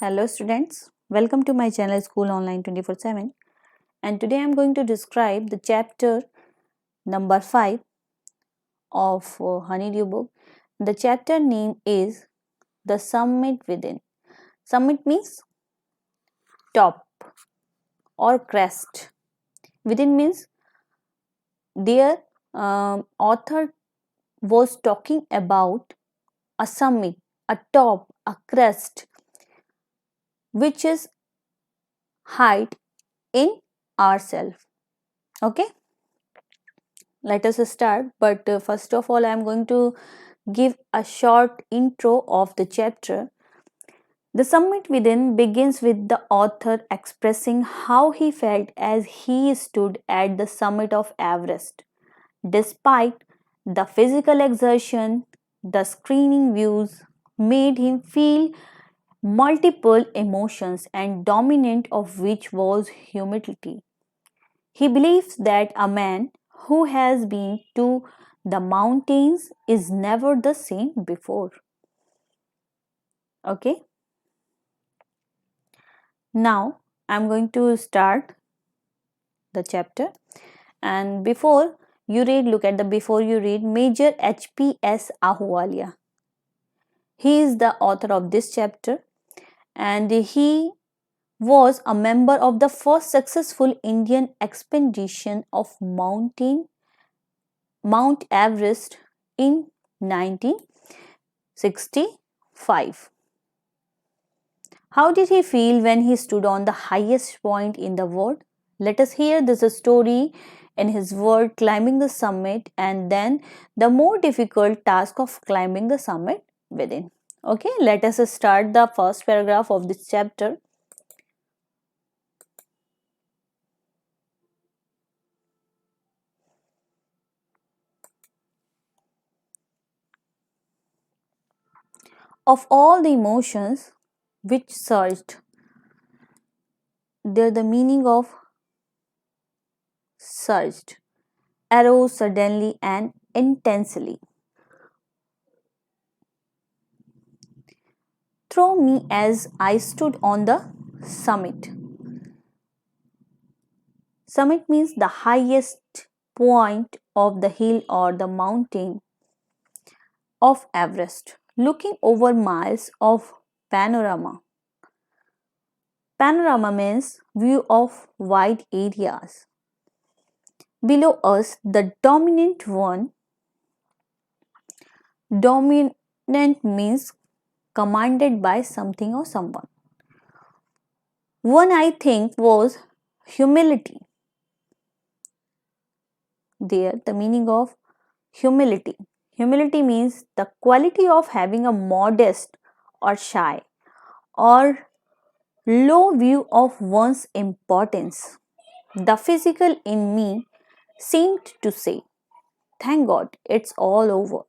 Hello students, welcome to my channel School Online 24/7, and today I am going to describe the chapter number 5 of Honeydew book. The chapter name is The Summit Within. Summit means top or crest. Within means their author was talking about a summit, a top, a crest, which is height in ourselves. Okay, let us start. But first of all, I am going to give a short intro of the chapter. The Summit Within begins with the author expressing how he felt as he stood at the summit of Everest. Despite the physical exertion, the screening views made him feel multiple emotions, and dominant of which was humility. He believes that a man who has been to the mountains is never the same before. Okay, now I'm going to start the chapter. And before you read, look at the before you read Major H.P.S. Ahluwalia. He is the author of this chapter, and he was a member of the first successful Indian expedition of Mount Everest in 1965. How did he feel when he stood on the highest point in the world? Let us hear this story in his word, climbing the summit, and then the more difficult task of climbing the summit within. Okay, let us start the first paragraph of this chapter. Of all the emotions which surged, there the meaning of surged arose suddenly and intensely through me as I stood on the summit. Summit means the highest point of the hill or the mountain of Everest, looking over miles of panorama. Panorama means view of wide areas. Below us, the dominant means commanded by something or someone. One I think was humility. There, the meaning of humility. Humility means the quality of having a modest or shy or low view of one's importance. The physical in me seemed to say, thank God, it's all over.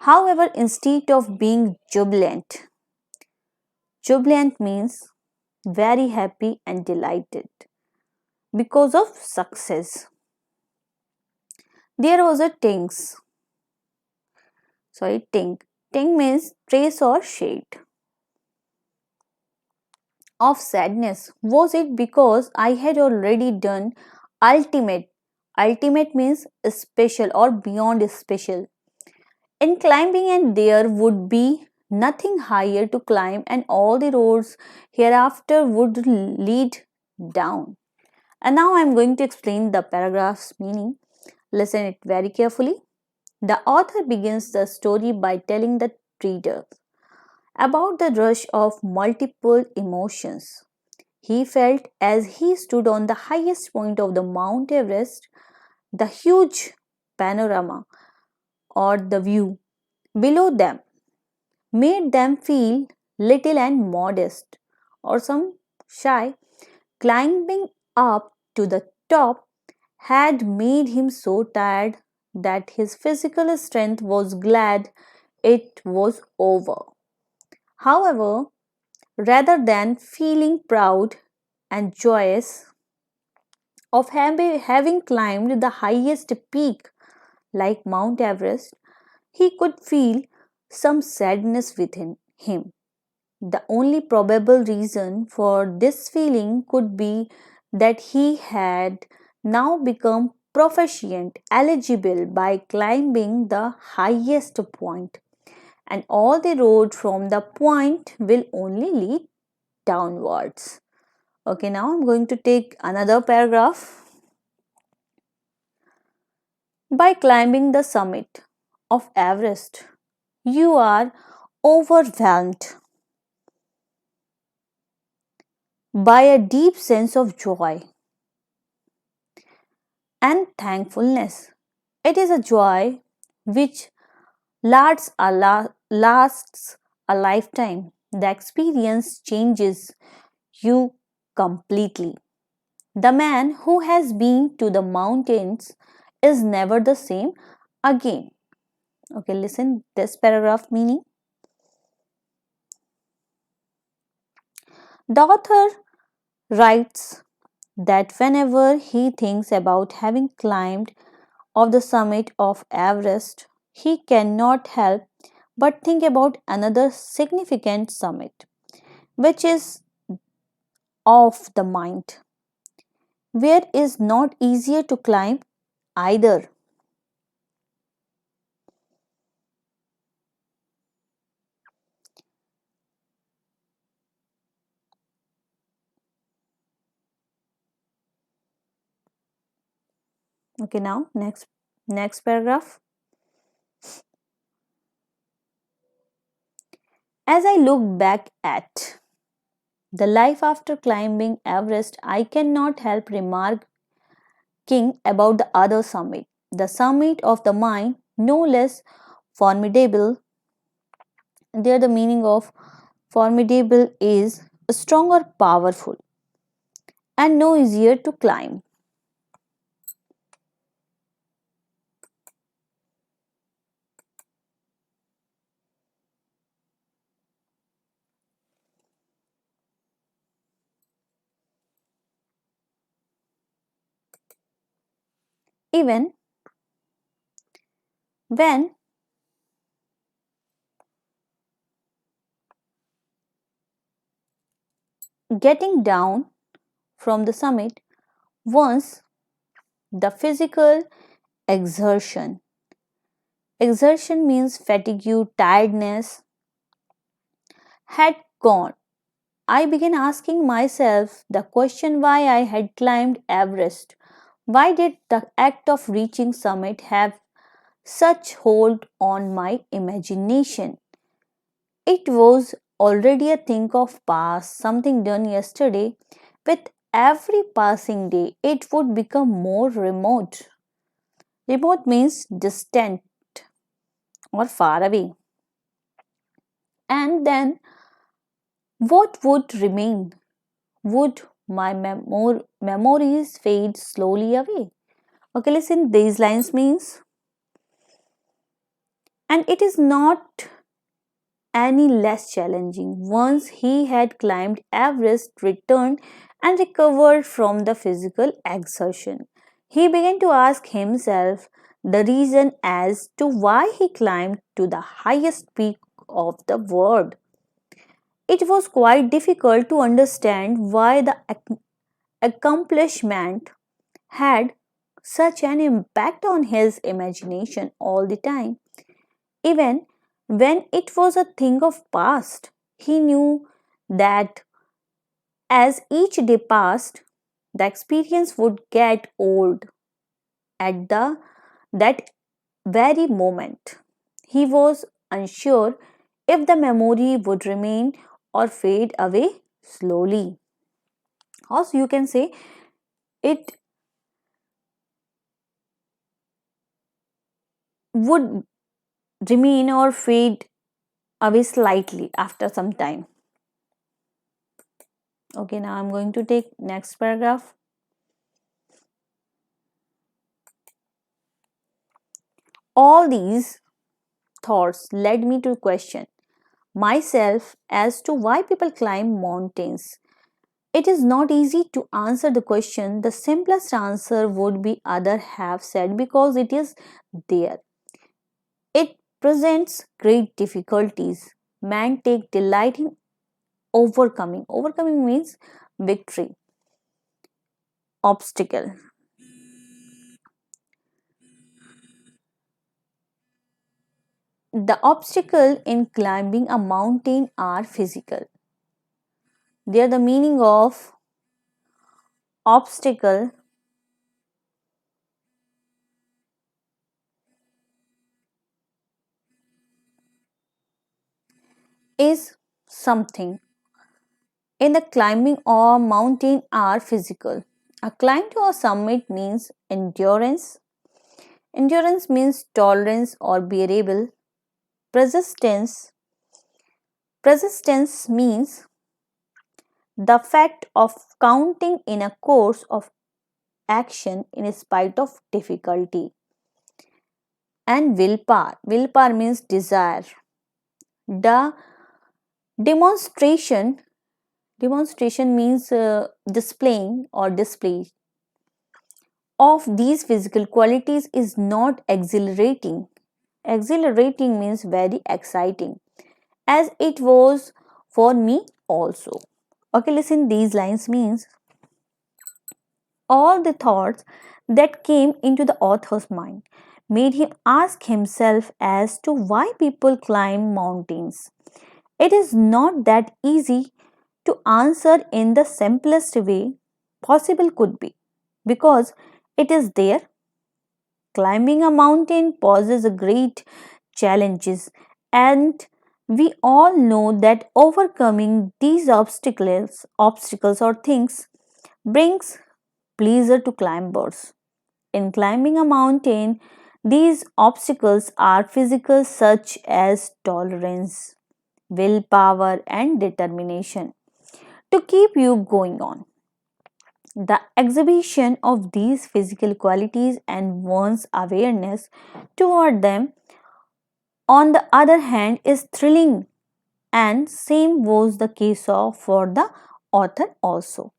However, instead of being jubilant means very happy and delighted because of success. There was a tink. Tink means trace or shade of sadness. Was it because I had already done ultimate? Ultimate means special or beyond special. In climbing, and there would be nothing higher to climb, and all the roads hereafter would lead down. And now I am going to explain the paragraph's meaning. Listen it very carefully. The author begins the story by telling the reader about the rush of multiple emotions he felt as he stood on the highest point of the Mount Everest. The huge panorama or the view below them made them feel little and modest or some shy. Climbing up to the top had made him so tired that his physical strength was glad it was over. However, rather than feeling proud and joyous of having climbed the highest peak like Mount Everest, he could feel some sadness within him. The only probable reason for this feeling could be that he had now become proficient, eligible by climbing the highest point, and all the road from the point will only lead downwards. Okay, now I'm going to take another paragraph. By climbing the summit of Everest, you are overwhelmed by a deep sense of joy and thankfulness. It is a joy which lasts a lifetime. The experience changes you completely. The man who has been to the mountains is never the same again. Okay, listen this paragraph meaning. The author writes that whenever he thinks about having climbed of the summit of Everest, he cannot help but think about another significant summit, which is of the mind, where is not easier to climb either. Okay, now next paragraph. As I look back at the life after climbing Everest, I cannot help remarking about the other summit, the summit of the mind, no less formidable. There, the meaning of formidable is strong or powerful and no easier to climb. Even when getting down from the summit, once the physical exertion. Exertion means fatigue, tiredness had gone. I began asking myself the question why I had climbed Everest. Why did the act of reaching summit have such hold on my imagination? It was already a thing of past, something done yesterday. With every passing day, it would become more remote. Remote means distant or far away. And then what would remain? Would my memories fade slowly away? Okay, listen, these lines means, and it is not any less challenging. Once he had climbed Everest, returned and recovered from the physical exertion, he began to ask himself the reason as to why he climbed to the highest peak of the world. It was quite difficult to understand why the accomplishment had such an impact on his imagination all the time. Even when it was a thing of past, he knew that as each day passed, the experience would get old at that very moment. He was unsure if the memory would remain or fade away slowly. Also, you can say it would remain or fade away slightly after some time. Okay, now I'm going to take next paragraph. All these thoughts led me to question myself as to why people climb mountains. It is not easy to answer the question. The simplest answer would be other have said because it is there. It presents great difficulties. Man take delight in overcoming. Overcoming means victory. Obstacle. The obstacle in climbing a mountain are physical. There the meaning of obstacle is something in the climbing or mountain are physical. A climb to a summit means endurance. Endurance means tolerance or bearable. Persistence. Persistence means the fact of counting in a course of action in spite of difficulty. And willpower. Willpower means desire. The demonstration. Demonstration means displaying or display of these physical qualities is not exhilarating. Exhilarating means very exciting, as it was for me also. Okay, listen, these lines means all the thoughts that came into the author's mind made him ask himself as to why people climb mountains. It is not that easy to answer in the simplest way possible could be, because it is there. Climbing a mountain poses a great challenges, and we all know that overcoming these obstacles or things brings pleasure to climbers. In climbing a mountain, these obstacles are physical, such as tolerance, willpower, and determination to keep you going on. The exhibition of these physical qualities and one's awareness toward them, on the other hand, is thrilling, and same was the case of for the author also.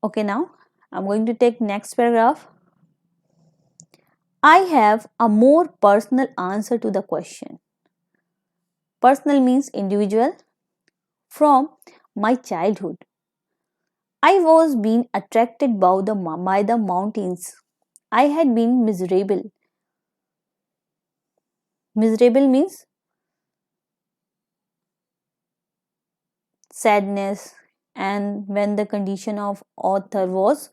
Okay, now I'm going to take next paragraph. I have a more personal answer to the question. Personal means individual. From my childhood, I was being attracted by the mountains. I had been miserable. Miserable means sadness, and when the condition of author was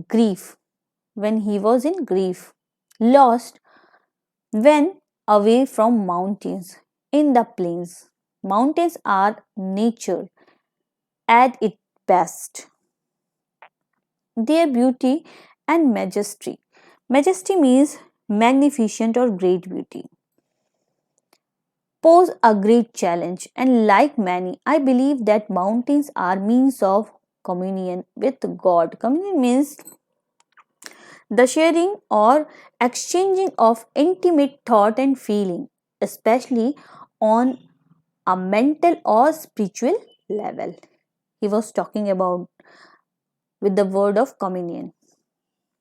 grief, when he was in grief, lost when away from mountains in the plains. Mountains are nature at its best. Their beauty and majesty. Majesty means magnificent or great beauty. Pose a great challenge, and like many, I believe that mountains are means of communion with God. Communion means the sharing or exchanging of intimate thought and feeling, especially on a mental or spiritual level. He was talking about with the word of communion.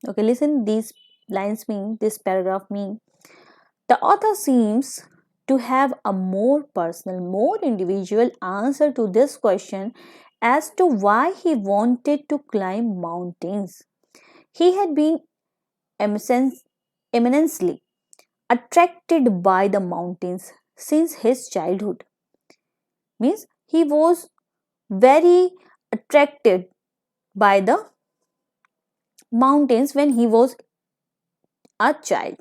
Okay, listen, these lines mean, this paragraph mean, the author seems to have a more personal, more individual answer to this question as to why he wanted to climb mountains. He had been eminently attracted by the mountains since his childhood. Means he was very attracted by the mountains when he was a child.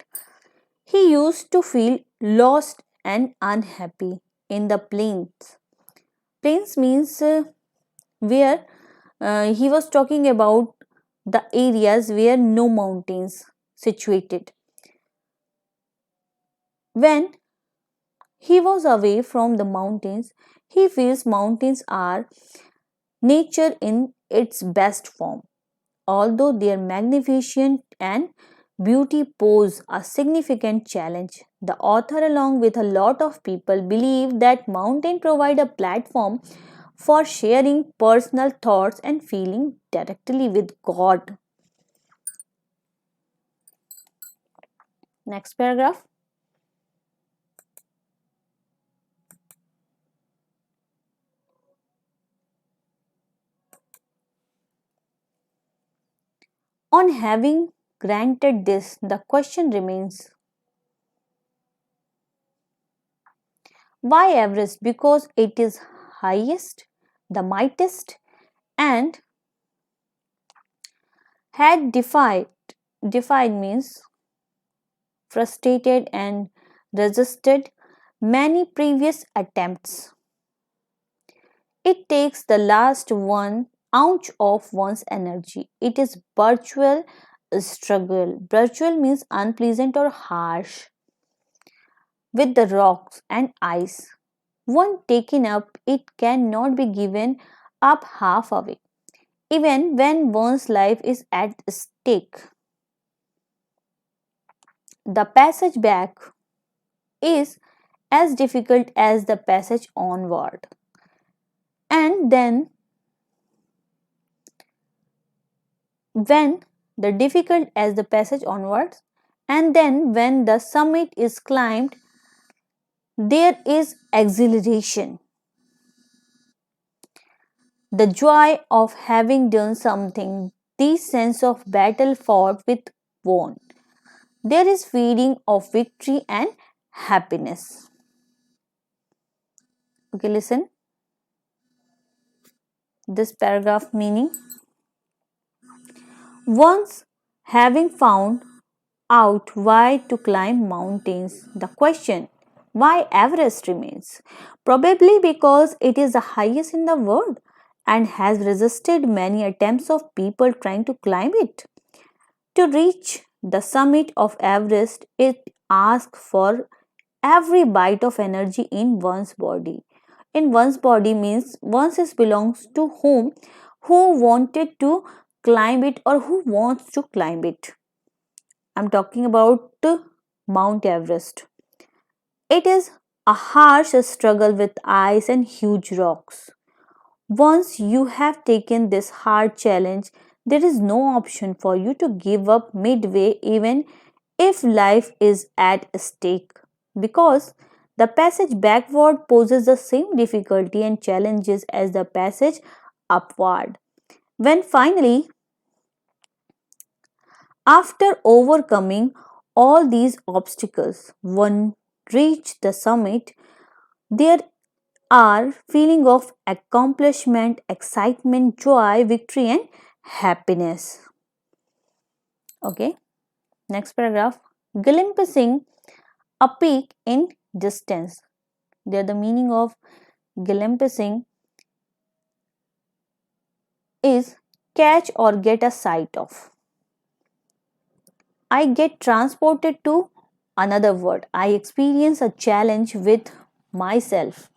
He used to feel lost and unhappy in the plains. Plains means where he was talking about the areas where no mountains situated. When he was away from the mountains, he feels mountains are nature in its best form. Although their magnificent and beauty pose a significant challenge, the author, along with a lot of people, believe that mountains provide a platform for sharing personal thoughts and feeling directly with God. Next paragraph. On having granted this, the question remains, why Everest? Because it is highest, the mightiest, and had defied means frustrated and resisted many previous attempts. It takes the last 1 ounce of one's energy. It is virtual struggle. Virtual means unpleasant or harsh with the rocks and ice. One taken up, it cannot be given up halfway, even when one's life is at stake. The passage back is as difficult as the passage onward. And then, when the difficult as the passage onwards, and then when the summit is climbed, there is exhilaration. The joy of having done something, the sense of battle fought with won. There is feeling of victory and happiness. Okay, listen. This paragraph meaning. Once having found out why to climb mountains, the question why Everest remains. Probably because it is the highest in the world and has resisted many attempts of people trying to climb it. To reach the summit of Everest, it asks for every bite of energy in one's body. In one's body means one's belongs to who wanted to climb it or who wants to climb it. I'm talking about Mount Everest. It is a harsh struggle with ice and huge rocks. Once you have taken this hard challenge, there is no option for you to give up midway, even if life is at stake, because the passage backward poses the same difficulty and challenges as the passage upward. When finally, after overcoming all these obstacles, one reach the summit, there are feeling of accomplishment, excitement, joy, victory and happiness. Okay, next paragraph. Glimpsing a peak in distance. There the meaning of glimpsing is catch or get a sight of. I get transported to another world. I experience a challenge with myself,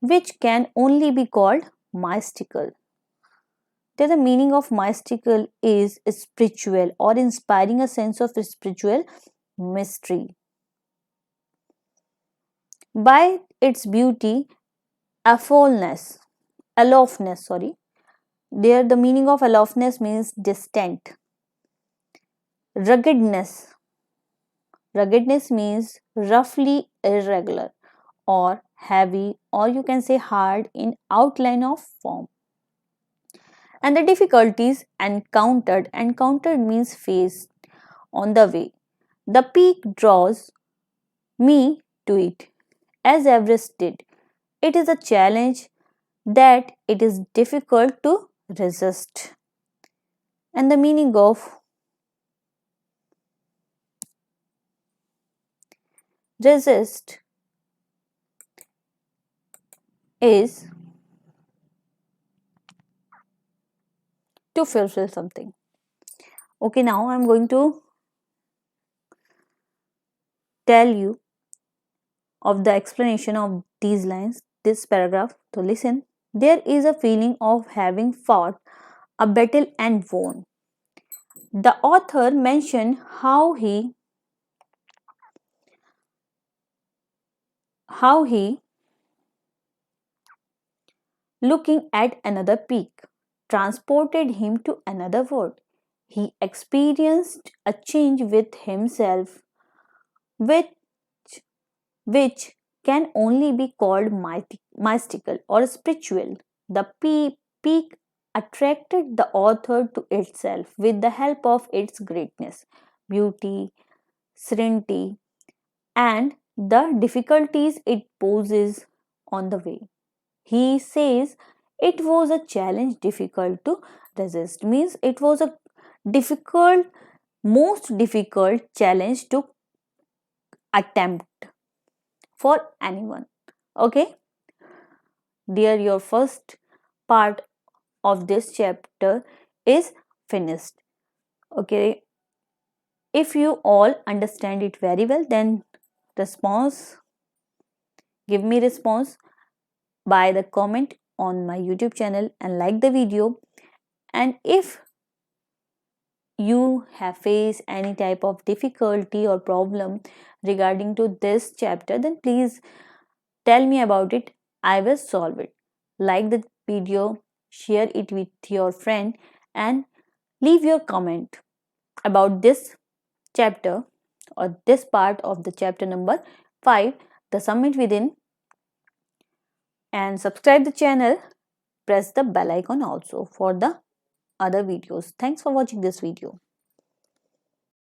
which can only be called mystical. There, the meaning of mystical is spiritual or inspiring a sense of spiritual mystery. By its beauty, aloofness, sorry. There, the meaning of aloofness means distant. Ruggedness. Ruggedness means roughly irregular or heavy, or you can say hard in outline of form. And the difficulties encountered means faced on the way. The peak draws me to it, as Everest did. It is a challenge that it is difficult to resist. And the meaning of resist is to fulfill something. Okay, now I'm going to tell you of the explanation of these lines, this paragraph. So listen, there is a feeling of having fought a battle and won. The author mentioned how he looking at another peak transported him to another world. He experienced a change with himself, which, which can only be called mystical or spiritual. The peak attracted the author to itself with the help of its greatness, beauty, serenity, and the difficulties it poses on the way. He says it was a challenge difficult to resist, means it was a difficult, most difficult challenge to attempt for anyone. Okay, dear, your first part of this chapter is finished. Okay, if you all understand it very well, then response, give me response by the comment on my YouTube channel and like the video. And if you have faced any type of difficulty or problem regarding to this chapter, then please tell me about it. I will solve it. Like the video, share it with your friend, and leave your comment about this chapter or this part of the chapter number 5, the summit within, and subscribe the channel. Press the bell icon also for the other videos. Thanks for watching this video.